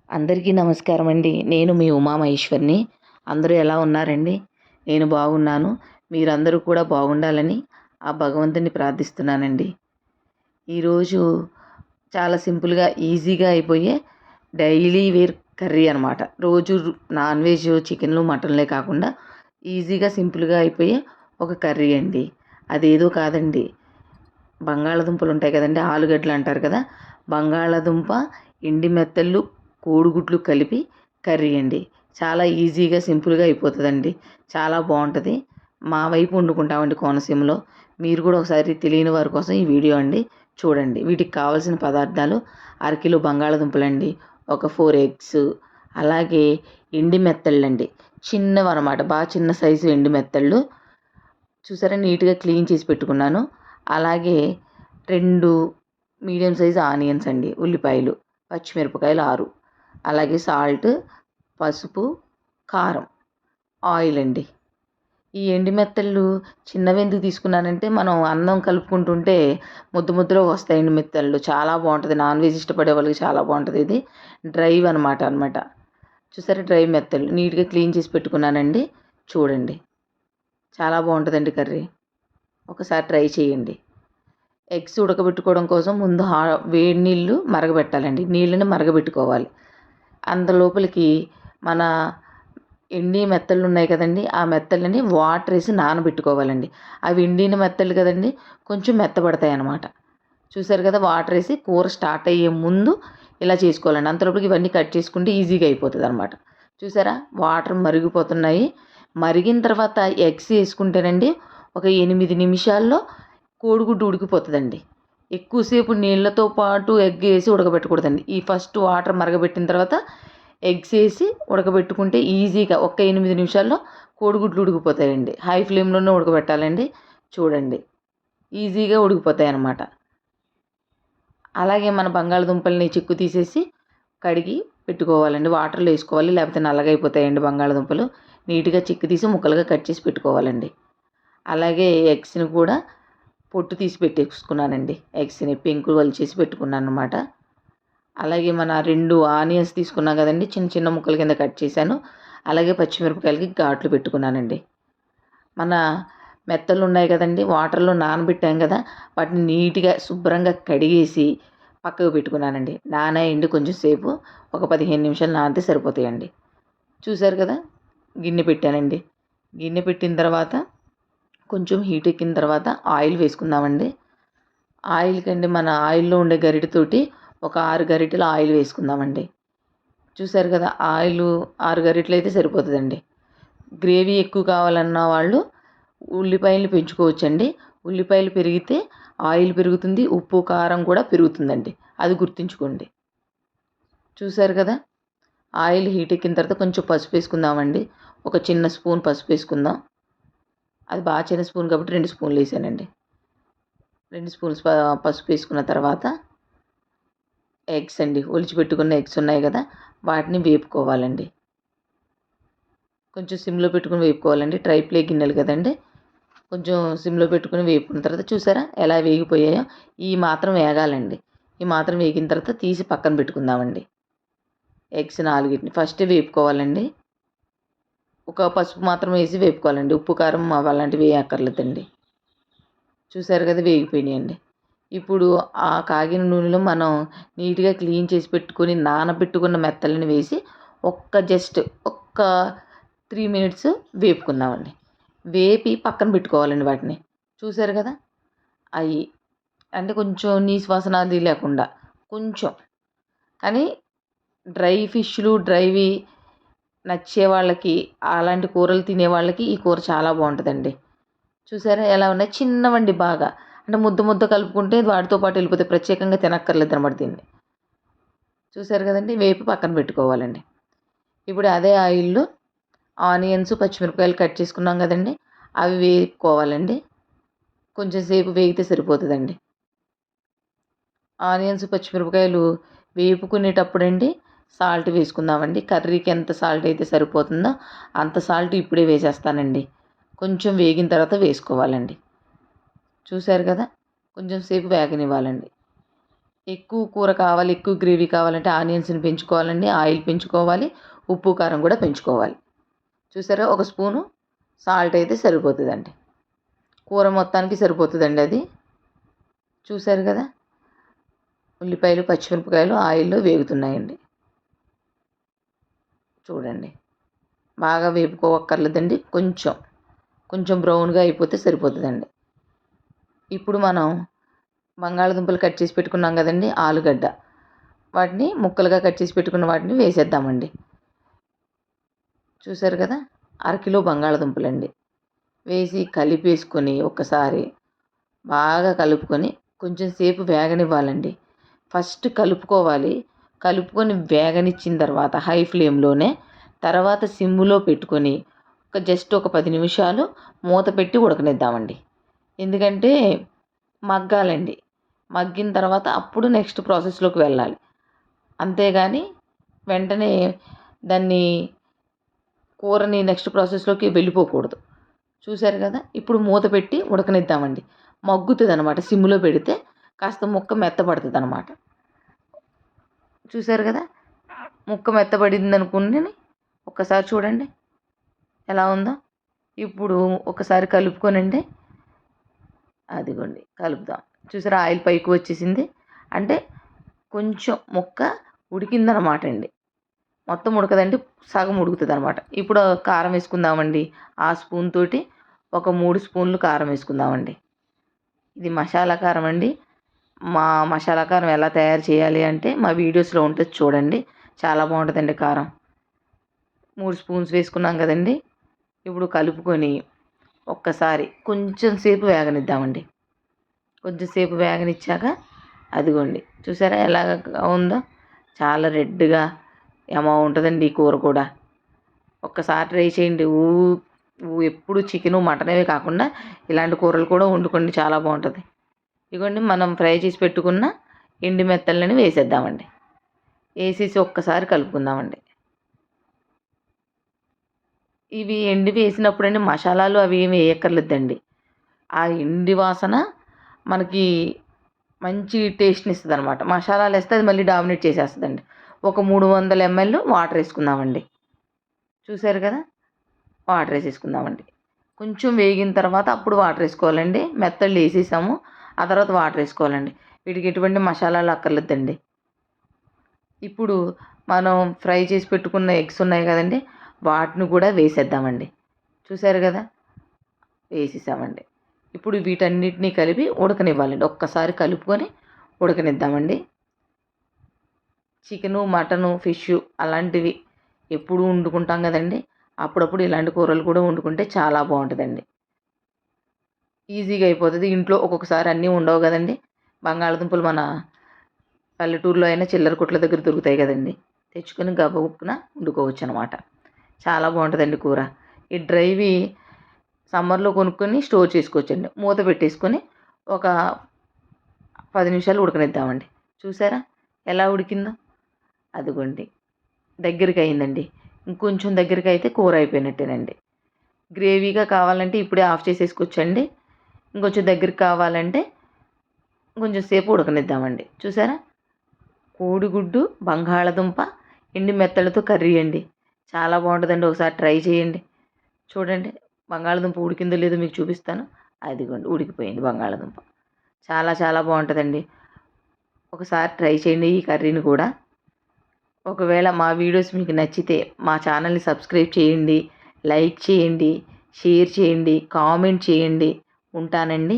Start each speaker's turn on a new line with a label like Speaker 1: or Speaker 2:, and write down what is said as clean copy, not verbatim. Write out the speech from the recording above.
Speaker 1: అందరికీ నమస్కారం అండి. నేను మీ ఉమామహేశ్వరిని. అందరూ ఎలా ఉన్నారండి? నేను బాగున్నాను. మీరందరూ కూడా బాగుండాలని ఆ భగవంతుని ప్రార్థిస్తున్నానండి. ఈరోజు చాలా సింపుల్‌గా, ఈజీగా అయిపోయే డైలీ వేర్ కర్రీ అనమాట. రోజు నాన్ వెజ్, చికెన్‌లు, మటన్‌లే కాకుండా ఈజీగా, సింపుల్‌గా అయిపోయే ఒక కర్రీ అండి. అదేదో కాదండి. బంగాళాదుంపలు ఉంటాయి కదండీ! ఆలుగడ్డలు అంటారు కదా! బంగాళాదుంప, ఎండి మెత్తళ్ళు, కోడిగుడ్లు కలిపి కర్రీ అండి. చాలా ఈజీగా, సింపుల్‌గా అయిపోతుందండి. చాలా బాగుంటుంది. మా వైపు వండుకుంటామండి కోనసీమలో. మీరు కూడా ఒకసారి తెలియని వారి కోసం ఈ వీడియో అండి చూడండి. వీటికి కావాల్సిన పదార్థాలు అరకిలో బంగాళాదుంపలండి, ఒక 4 ఎగ్స్, అలాగే ఎండి మెత్తళ్ళండి. చిన్నవన్నమాట. బాగా చిన్న సైజు ఎండి మెత్తళ్ళు. చూసారా నీట్‌గా క్లీన్ చేసి పెట్టుకున్నాను. అలాగే 2 మీడియం సైజ్ ఆనియన్స్ అండి, ఉల్లిపాయలు, పచ్చిమిరపకాయలు 6, అలాగే సాల్ట్, పసుపు, కారం, ఆయిల్ అండి. ఈ ఎండు మెత్తళ్ళు చిన్నవెందుకు తీసుకున్నానంటే, మనం అన్నం కలుపుకుంటుంటే ముద్ద ముద్దలో వస్తాయి ఎండు మెత్తళ్ళు. చాలా బాగుంటుంది. నాన్ వెజ్ ఇష్టపడే వాళ్ళకి చాలా బాగుంటుంది. ఇది డ్రైవ్ అనమాట. చూసారా డ్రై మెత్తళ్ళు నీట్‌గా క్లీన్ చేసి పెట్టుకున్నానండి. చూడండి చాలా బాగుంటుందండి కర్రీ. ఒకసారి ట్రై చేయండి. ఎగ్స్ ఉడకబెట్టుకోవడం కోసం ముందు వేడి నీళ్ళు మరగబెట్టాలండి. నీళ్ళని మరగబెట్టుకోవాలి. అంతలోపలికి మన ఎండి మెత్తళ్ళు ఉన్నాయి కదండీ! ఆ మెత్తళ్ళని వాటర్ వేసి నానబెట్టుకోవాలండి. అవి ఎండిన మెత్తళ్ళు కదండీ! కొంచెం మెత్తబడతాయి అన్నమాట. చూసారు కదా! వాటర్ వేసి కూర స్టార్ట్ అయ్యే ముందు ఇలా చేసుకోవాలండి. అంతలోపలికి ఇవన్నీ కట్ చేసుకుంటే ఈజీగా అయిపోతుంది అన్నమాట. చూసారా వాటర్ మరిగిపోతున్నాయి. మరిగిన తర్వాత ఎగ్స్ వేసుకుంటేనండి ఒక 8 నిమిషాల్లో కోడిగుడ్డు ఉడికిపోతుందండి. ఎక్కువసేపు నీళ్ళతో పాటు ఎగ్ వేసి ఉడకబెట్టకూడదండి. ఈ ఫస్ట్ వాటర్ మరగబెట్టిన తర్వాత ఎగ్స్ వేసి ఉడకబెట్టుకుంటే ఈజీగా ఒక 8 నిమిషాల్లో కోడిగుడ్లు ఉడికిపోతాయండి. హై ఫ్లేమ్లోనే ఉడకబెట్టాలండి. చూడండి ఈజీగా ఉడికిపోతాయి అన్నమాట. అలాగే మన బంగాళదుంపల్ని చెక్కు తీసేసి కడిగి పెట్టుకోవాలండి. వాటర్లో వేసుకోవాలి, లేకపోతే నల్లగా అయిపోతాయండి బంగాళదుంపలు. నీట్గా చెక్కు తీసి ముక్కలుగా కట్ చేసి పెట్టుకోవాలండి. అలాగే ఎగ్స్ని కూడా పొట్టు తీసి పెట్టేసుకున్నానండి. ఎగ్స్ని పెంకులు వలిచేసి పెట్టుకున్నాను అన్నమాట. అలాగే మన 2 ఆనియన్స్ తీసుకున్నాం కదండి, చిన్న చిన్న ముక్కల కింద కట్ చేశాను. అలాగే పచ్చిమిరపకాయలకి ఘాట్లు పెట్టుకున్నానండి. మన మెత్తలు ఉన్నాయి కదండి, వాటర్లో నానబెట్టాం కదా, వాటిని నీట్గా శుభ్రంగా కడిగేసి పక్కకు పెట్టుకున్నానండి. నానేయండి కొంచెం సేపు, ఒక 15 నిమిషాలు నానితే సరిపోతాయండి. చూసారు కదా, గిన్నె పెట్టానండి. గిన్నె పెట్టిన తర్వాత కొంచెం హీట్ ఎక్కిన తర్వాత ఆయిల్ వేసుకుందామండి. ఆయిల్ కండి మన ఆయిల్లో ఉండే గరిటెతోటి ఒక 6 గరిటెలు ఆయిల్ వేసుకుందామండి. చూసారు కదా, ఆయిల్ 6 గరిటెలు అయితే సరిపోతుందండి. గ్రేవీ ఎక్కువ కావాలన్న వాళ్ళు ఉల్లిపాయలు పెంచుకోవచ్చండి. ఉల్లిపాయలు పెరిగితే ఆయిల్ పెరుగుతుంది, ఉప్పు కారం కూడా పెరుగుతుందండి. అది గుర్తుంచుకోండి. చూసారు కదా, ఆయిల్ హీట్ ఎక్కిన తర్వాత కొంచెం పసుపు వేసుకుందామండి. ఒక చిన్న స్పూన్ పసుపు వేసుకుందాం. అది బాగా చిన్న స్పూన్ కాబట్టి 2 స్పూన్లు వేసానండి. 2 స్పూన్స్ పసుపు వేసుకున్న తర్వాత ఎగ్స్ అండి, ఒలిచిపెట్టుకున్న ఎగ్స్ ఉన్నాయి కదా, వాటిని వేపుకోవాలండి. కొంచెం సిమ్లో పెట్టుకుని వేపుకోవాలండి. ట్రైప్లే గిన్నెలు కదండి, కొంచెం సిమ్లో పెట్టుకుని వేపుకున్న తర్వాత చూసారా ఎలా వేగిపోయాయో. ఈ మాత్రం వేగాలండి. ఈ మాత్రం వేగిన తర్వాత తీసి పక్కన పెట్టుకుందామండి. ఎగ్స్ 4ని ఫస్ట్ వేపుకోవాలండి. ఒక పసుపు మాత్రం వేసి వేపుకోవాలండి. ఉప్పు కారం అలాంటివి వేయక్కర్లేదండి. చూసారు కదా, వేగిపోయినాయండి. ఇప్పుడు ఆ కాగిన నూనెలో మనం నీట్గా క్లీన్ చేసి పెట్టుకొని నానబెట్టుకున్న మెత్తలను వేసి జస్ట్ ఒక్క 3 మినిట్స్ వేపుకుందామండి. వేపి పక్కన పెట్టుకోవాలండి వాటిని. చూసారు కదా, అవి అంటే కొంచెం నీసు వాసన అది లేకుండా కొంచెం. కానీ డ్రై ఫిష్లు, డ్రైవి నచ్చే వాళ్ళకి, అలాంటి కూరలు తినే వాళ్ళకి ఈ కూర చాలా బాగుంటుందండి. చూసారా ఎలా ఉన్నాయి, చిన్నవండి బాగా. అంటే ముద్ద ముద్ద కలుపుకుంటే వాటితో పాటు వెళ్ళిపోతాయి. ప్రత్యేకంగా తినక్కర్లేదు అన్నమాట దీన్ని. చూసారు కదండి, వేపి పక్కన పెట్టుకోవాలండి. ఇప్పుడు అదే ఆయిల్లో ఆనియన్స్, పచ్చిమిరపకాయలు కట్ చేసుకున్నాం కదండి, అవి వేపుకోవాలండి. కొంచెం సేపు వేగితే సరిపోతుందండి. ఆనియన్స్, పచ్చిమిరపకాయలు వేపుకునేటప్పుడండి సాల్ట్ వేసుకుందామండి. కర్రీకి ఎంత సాల్ట్ అయితే సరిపోతుందో అంత సాల్ట్ ఇప్పుడే వేసేస్తానండి. కొంచెం వేగిన తర్వాత వేసుకోవాలండి. చూసారు కదా, కొంచెం సేపు వేగనివ్వాలండి. ఎక్కువ కూర కావాలి, ఎక్కువ గ్రేవీ కావాలంటే ఆనియన్స్ని పెంచుకోవాలండి, ఆయిల్ పెంచుకోవాలి, ఉప్పు కారం కూడా పెంచుకోవాలి. చూసారా, ఒక స్పూను సాల్ట్ అయితే సరిపోతుందండి. కూర మొత్తానికి సరిపోతుందండి అది. చూసారు కదా, ఉల్లిపాయలు పచ్చిమిరపకాయలు ఆయిల్లో వేగుతున్నాయండి. చూడండి, బాగా వేపుకోవక్కర్లేదండి, కొంచెం బ్రౌన్గా అయిపోతే సరిపోతుందండి. ఇప్పుడు మనం బంగాళదుంపలు కట్ చేసి పెట్టుకున్నాం కదండి, ఆలుగడ్డ, వాటిని ముక్కలుగా కట్ చేసి పెట్టుకున్న వాటిని వేసేద్దామండి. చూసారు కదా, అరకిలో బంగాళదుంపలండి వేసి కలిపేసుకొని ఒక్కసారి బాగా కలుపుకొని కొంచెం సేపు వేగనివ్వాలండి. ఫస్ట్ కలుపుకొని వేగనిచ్చిన తర్వాత హై ఫ్లేమ్లోనే, తర్వాత సిమ్లో పెట్టుకొని జస్ట్ ఒక 10 నిమిషాలు మూత పెట్టి ఉడకనిద్దామండి. ఎందుకంటే మగ్గాలండి. మగ్గిన తర్వాత అప్పుడు నెక్స్ట్ ప్రాసెస్లోకి వెళ్ళాలి. అంతేగాని వెంటనే దాన్ని కూరని నెక్స్ట్ ప్రాసెస్లోకి వెళ్ళిపోకూడదు. చూసారు కదా, ఇప్పుడు మూత పెట్టి ఉడకనిద్దామండి. మగ్గుతుంది అనమాట, సిమ్లో పెడితే కాస్త ముక్క మెత్తబడుతుంది అనమాట. చూసారు కదా, ముక్క మెత్తబడింది అనుకుని ఒక్కసారి చూడండి ఎలా ఉందో. ఇప్పుడు ఒకసారి కలుపుకోనండి, అదిగోండి కలుపుదాం. చూసారా, ఆయిల్ పైకి వచ్చేసింది అంటే కొంచెం ముక్క ఉడికిందనమాట అండి. మొత్తం ఉడకదండి, సగం ఉడుకుతుంది అనమాట. ఇప్పుడు కారం వేసుకుందామండి. ఆ స్పూన్ తోటి ఒక 3 స్పూన్లు కారం వేసుకుందామండి. ఇది మసాలా కారం అండి. మా మసాలా కారం ఎలా తయారు చేయాలి అంటే మా వీడియోస్లో ఉంటుంది చూడండి, చాలా బాగుంటుందండి కారం. 3 స్పూన్స్ వేసుకున్నాం కదండి. ఇప్పుడు కలుపుకొని ఒక్కసారి కొంచెం సేపు వేగనిద్దామండి. కొంచెం సేపు వేగనిచ్చాక అదిగోండి, చూసారా ఎలాగ ఉందో, చాలా రెడ్గా ఉంటుందండి ఈ కూర కూడా. ఒక్కసారి ట్రై చేయండి. ఎప్పుడు చికెను మటన్ కాకుండా ఇలాంటి కూరలు కూడా వండుకోండి, చాలా బాగుంటుంది. ఇదిగోండి, మనం ఫ్రై చేసి పెట్టుకున్న ఎండు మెత్తలని వేసేద్దామండి. వేసేసి ఒక్కసారి కలుపుకుందామండి. ఇవి ఎండి వేసినప్పుడు అండి మసాలాలు అవి ఏమి వేయక్కర్లేదండి. ఆ ఎండి వాసన మనకి మంచి టేస్ట్ని ఇస్తుంది అనమాట. మసాలాలు వేస్తే అది మళ్ళీ డామినేట్ చేసేస్తుందండి. ఒక 300 ml వాటర్ వేసుకుందామండి. చూసారు కదా, వాటర్ వేసేసుకుందామండి. కొంచెం వేగిన తర్వాత అప్పుడు వాటర్ వేసుకోవాలండి. మెత్తళ్ళు వేసేసాము, ఆ తర్వాత వాటర్ వేసుకోవాలండి. వీటికి ఎటువంటి మసాలాలు అక్కర్లేదండి. ఇప్పుడు మనం ఫ్రై చేసి పెట్టుకున్న ఎగ్స్ ఉన్నాయి కదండి, వాటిని కూడా వేసేద్దామండి. చూసారు కదా, వేసేసామండి. ఇప్పుడు వీటన్నిటిని కలిపి ఉడకనివ్వాలండి. ఒక్కసారి కలుపుకొని ఉడకనిద్దామండి. చికెను, మటను, ఫిష్ అలాంటివి ఎప్పుడు వండుకుంటాం కదండి, అప్పుడప్పుడు ఇలాంటి కూరలు కూడా వండుకుంటే చాలా బాగుంటుందండి. ఈజీగా అయిపోతుంది. ఇంట్లో ఒక్కొక్కసారి అన్నీ ఉండవు కదండి. బంగాళదుంపలు మన పల్లెటూరులో అయినా చిల్లర కొట్ల దగ్గర దొరుకుతాయి కదండి, తెచ్చుకొని గబగబున వండుకోవచ్చు అనమాట. చాలా బాగుంటుందండి కూర. ఈ డ్రైవి సమ్మర్లో కొనుక్కొని స్టోర్ చేసుకోవచ్చండి. మూత పెట్టేసుకొని ఒక 10 నిమిషాలు ఉడకనిద్దామండి. చూసారా ఎలా ఉడికిందో, అదిగోండి దగ్గరికి అయిందండి. ఇంకొంచెం దగ్గరికి అయితే కూర అయిపోయినట్టేనండి. గ్రేవీగా కావాలంటే ఇప్పుడే ఆఫ్ చేసేసుకోవచ్చండి. ఇంకొంచెం దగ్గరికి కావాలంటే కొంచెం సేపు ఉడకనిద్దామండి. చూసారా, కోడిగుడ్డు బంగాళదుంప ఎండి మెత్తలతో కర్రీ అండి, చాలా బాగుంటుందండి. ఒకసారి ట్రై చేయండి. చూడండి, బంగాళదుంప ఉడికిందో లేదో మీకు చూపిస్తాను. అదిగోండి ఉడికిపోయింది బంగాళదుంప. చాలా చాలా బాగుంటుందండి. ఒకసారి ట్రై చేయండి ఈ కర్రీని కూడా. ఒకవేళ మా వీడియోస్ మీకు నచ్చితే మా ఛానల్ని సబ్స్క్రైబ్ చేయండి, లైక్ చేయండి, షేర్ చేయండి, కామెంట్ చేయండి. ఉంటానండి.